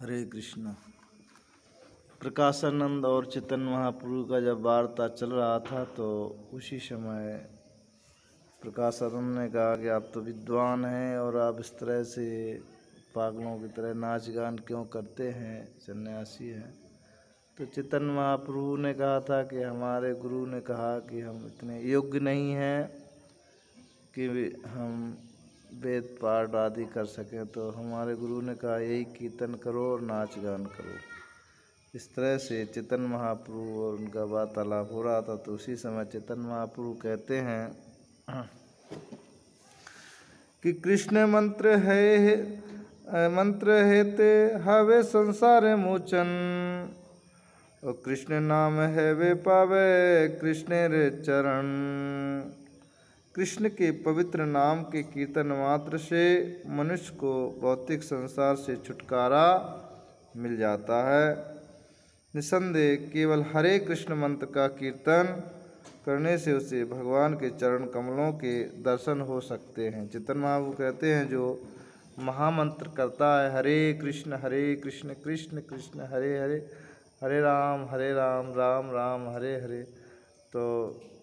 हरे कृष्णा। प्रकाशानंद और चैतन्य महाप्रभु का जब वार्ता चल रहा था तो उसी समय प्रकाशानंद ने कहा कि आप तो विद्वान हैं और आप इस तरह से पागलों की तरह नाच गान क्यों करते हैं, सन्यासी हैं। तो चैतन्य महाप्रभु ने कहा था कि हमारे गुरु ने कहा कि हम इतने योग्य नहीं हैं कि हम वेद पाठ आदि कर सकें, तो हमारे गुरु ने कहा यही कीर्तन करो और नाच गान करो। इस तरह से चैतन्य महाप्रभु और उनका वार्तालाप हो रहा था। तो उसी समय चैतन्य महाप्रभु कहते हैं कि कृष्ण मंत्र हेते हवे संसार मोचन, और कृष्ण नाम है वे पावे कृष्ण रे चरण। कृष्ण के पवित्र नाम के कीर्तन मात्र से मनुष्य को भौतिक संसार से छुटकारा मिल जाता है। निसंदेह केवल हरे कृष्ण मंत्र का कीर्तन करने से उसे भगवान के चरण कमलों के दर्शन हो सकते हैं। चैतन्य महाप्रभु कहते हैं जो महामंत्र करता है हरे कृष्ण कृष्ण कृष्ण हरे हरे, हरे राम राम राम हरे हरे, तो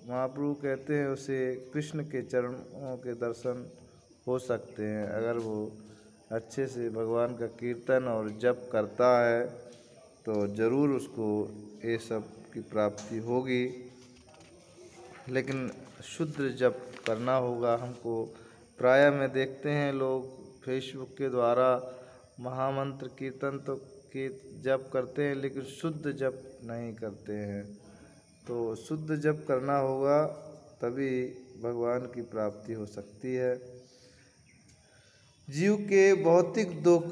महाप्रभु कहते हैं उसे कृष्ण के चरणों के दर्शन हो सकते हैं अगर वो अच्छे से भगवान का कीर्तन और जप करता है तो ज़रूर उसको ये सब की प्राप्ति होगी। लेकिन शुद्ध जप करना होगा हमको। प्राय में देखते हैं लोग फेसबुक के द्वारा महामंत्र कीर्तन तो के जप करते हैं लेकिन शुद्ध जप नहीं करते हैं। तो शुद्ध जप करना होगा तभी भगवान की प्राप्ति हो सकती है। जीव के भौतिक दुख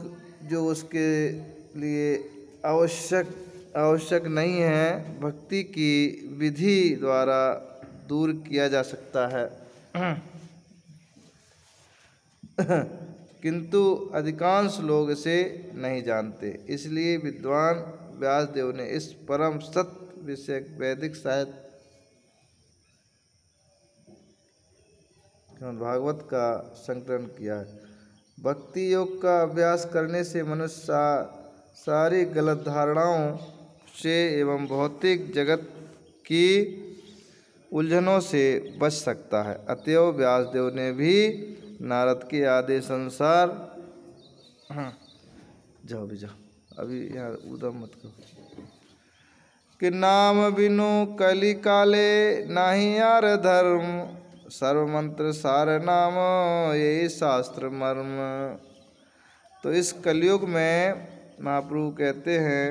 जो उसके लिए आवश्यक नहीं है, भक्ति की विधि द्वारा दूर किया जा सकता है। किंतु अधिकांश लोग इसे नहीं जानते। इसलिए विद्वान व्यासदेव ने इस परम सत्य विषय वैदिक साहित्य भागवत का संकलन किया है। भक्ति योग का अभ्यास करने से मनुष्य सारी गलत धारणाओं से एवं भौतिक जगत की उलझनों से बच सकता है। अतएव व्यासदेव ने भी नारद के आदेश अनुसार जाओ भी जाओ, अभी यहाँ उदम मत करो कि नाम बिनु कली काले नाही यार धर्म, सर्व मंत्र सार नाम यही शास्त्र मर्म। तो इस कलयुग में महाप्रभु कहते हैं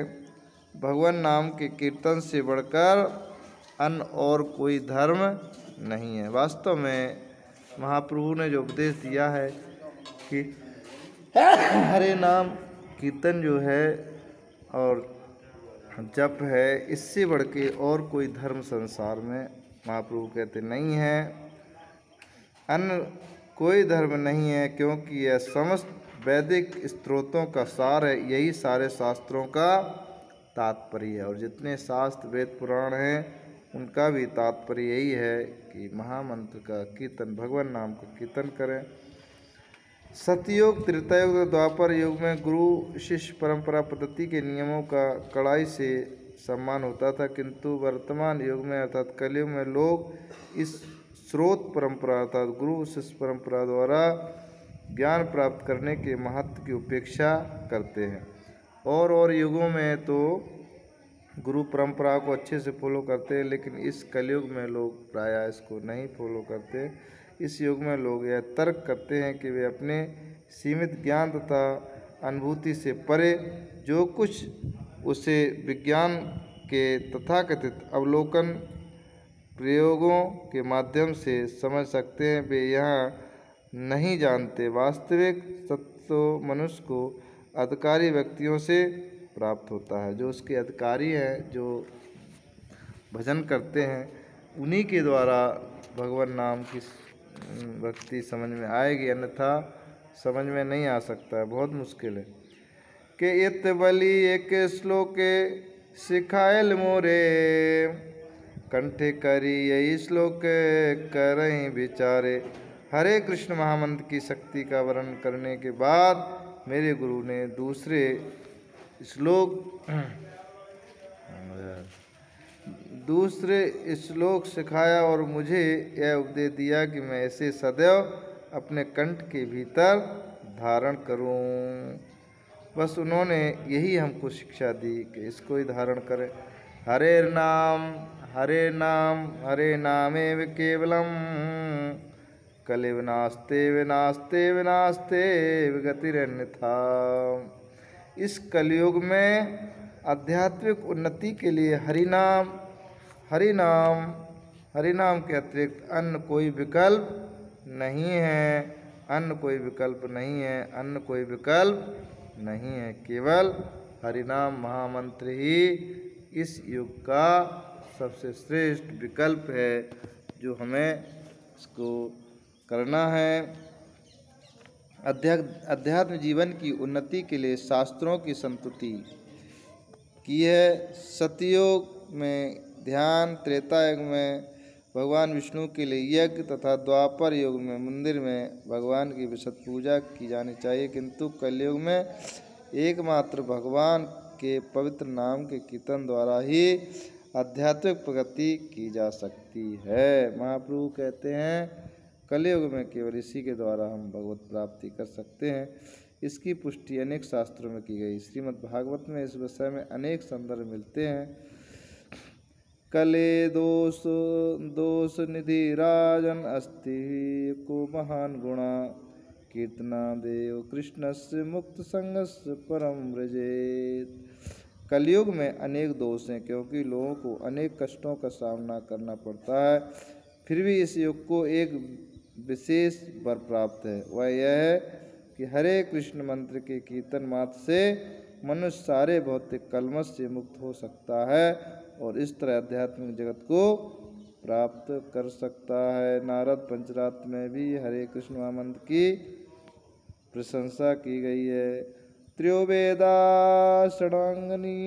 भगवान नाम के कीर्तन से बढ़कर अन्य और कोई धर्म नहीं है। वास्तव में महाप्रभु ने जो उपदेश दिया है कि हरे नाम कीर्तन जो है और जप है, इससे बढ़ के और कोई धर्म संसार में महाप्रभु कहते नहीं है, अन्य कोई धर्म नहीं है, क्योंकि यह समस्त वैदिक स्त्रोतों का सार है। यही सारे शास्त्रों का तात्पर्य है और जितने शास्त्र वेद पुराण हैं उनका भी तात्पर्य यही है कि महामंत्र का कीर्तन, भगवान नाम का कीर्तन करें। सतयुग त्रेतायुग द्वापर युग में गुरु शिष्य परंपरा पद्धति के नियमों का कड़ाई से सम्मान होता था, किंतु वर्तमान युग में अर्थात कलयुग में लोग इस स्रोत परंपरा अर्थात गुरु शिष्य परंपरा द्वारा ज्ञान प्राप्त करने के महत्व की उपेक्षा करते हैं। और युगों में तो गुरु परंपरा को अच्छे से फॉलो करते हैं, लेकिन इस कलयुग में लोग प्रायः इसको नहीं फॉलो करते। इस युग में लोग यह तर्क करते हैं कि वे अपने सीमित ज्ञान तथा अनुभूति से परे जो कुछ उसे विज्ञान के तथाकथित अवलोकन प्रयोगों के माध्यम से समझ सकते हैं, वे यहाँ नहीं जानते। वास्तविक सत्य तो मनुष्य को अधिकारी व्यक्तियों से प्राप्त होता है। जो उसके अधिकारी हैं, जो भजन करते हैं, उन्हीं के द्वारा भगवान नाम की भक्ति समझ में आएगी, अन्यथा समझ में नहीं आ सकता है, बहुत मुश्किल है। के इत बलि एक श्लोके सिखायल मोरे, कंठे करी यही श्लोक करहीं विचारे। हरे कृष्ण महामंत्र की शक्ति का वर्णन करने के बाद मेरे गुरु ने दूसरे श्लोक दूसरे श्लोक सिखाया और मुझे यह उपदेश दिया कि मैं इसे सदैव अपने कंठ के भीतर धारण करूं। बस उन्होंने यही हमको शिक्षा दी कि इसको ही धारण करें। हरे नाम हरे नामेव केवलम कलिविनास्ते विनास्ते विनास्ते विगतिरन्यथा। इस कलयुग में आध्यात्मिक उन्नति के लिए हरिनाम के अतिरिक्त अन्य कोई विकल्प नहीं है, अन्य कोई विकल्प नहीं है, अन्य कोई विकल्प नहीं है। केवल हरिनाम महामंत्र ही इस युग का सबसे श्रेष्ठ विकल्प है जो हमें इसको करना है। अध्यात्म जीवन की उन्नति के लिए शास्त्रों की संतुति की है। सतयुग में ध्यान, त्रेता युग में भगवान विष्णु के लिए यज्ञ तथा द्वापर युग में मंदिर में भगवान की विशद पूजा की जानी चाहिए, किंतु कलयुग में एकमात्र भगवान के पवित्र नाम के कीर्तन द्वारा ही आध्यात्मिक प्रगति की जा सकती है। महाप्रभु कहते हैं कलयुग में केवल इसी के द्वारा हम भगवत प्राप्ति कर सकते हैं। इसकी पुष्टि अनेक शास्त्रों में की गई। श्रीमद् भागवत में इस विषय में अनेक संदर्भ मिलते हैं। कले दोष निधि राजन अस्ति को महान गुणा कीर्तना देव कृष्णस्य मुक्त संगस्य परम व्रजेत। कलयुग में अनेक दोष हैं क्योंकि लोगों को अनेक कष्टों का सामना करना पड़ता है। फिर भी इस युग को एक विशेष वर प्राप्त है, वह यह है कि हरे कृष्ण मंत्र के कीर्तन मात्र से मनुष्य सारे भौतिक कलमश से मुक्त हो सकता है और इस तरह आध्यात्मिक जगत को प्राप्त कर सकता है। नारद पंचरात्र में भी हरे कृष्ण महामंत्र की प्रशंसा की गई है। त्रयोवेदा षडांगनी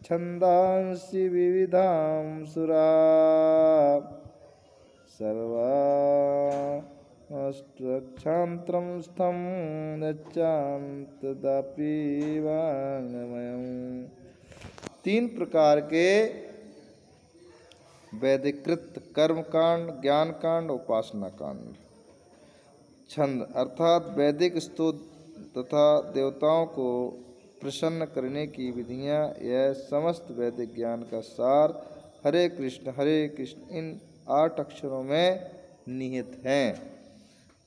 छंदांसि विविधां सुरा सर्वाष्टक्षांत्रं स्थं नच्चान्तदापि वाङ्मयम्। 3 प्रकार के वैदिकृत कर्मकांड, ज्ञान कांड, उपासना कांड। छंद अर्थात वैदिक स्तोत्र तथा देवताओं को प्रसन्न करने की विधियां, यह समस्त वैदिक ज्ञान का सार हरे कृष्ण इन 8 अक्षरों में निहित हैं।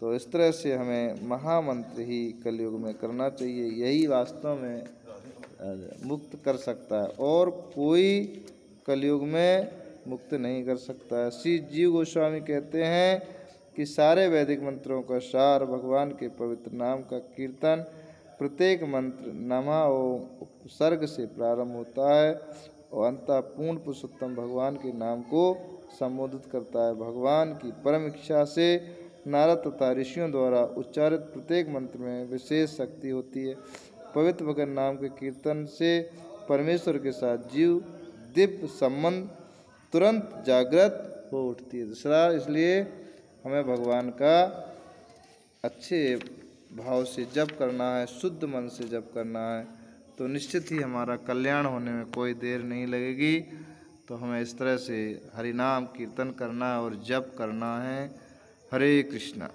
तो इस तरह से हमें महामंत्र ही कलयुग में करना चाहिए। यही वास्तव में मुक्त कर सकता है और कोई कलयुग में मुक्त नहीं कर सकता है। श्री जीव गोस्वामी कहते हैं कि सारे वैदिक मंत्रों का सार भगवान के पवित्र नाम का कीर्तन। प्रत्येक मंत्र नमः ओम उपसर्ग से प्रारंभ होता है और अंततः पूर्ण पुरुषोत्तम भगवान के नाम को संबोधित करता है। भगवान की परम इच्छा से नारद तथा ऋषियों द्वारा उच्चारित प्रत्येक मंत्र में विशेष शक्ति होती है। पवित्र भगवान नाम के कीर्तन से परमेश्वर के साथ जीव दिव्य संबंध तुरंत जागृत हो उठती है। दूसरा, इसलिए हमें भगवान का अच्छे भाव से जप करना है, शुद्ध मन से जप करना है, तो निश्चित ही हमारा कल्याण होने में कोई देर नहीं लगेगी। तो हमें इस तरह से हरिनाम कीर्तन करना और जप करना है। हरे कृष्णा।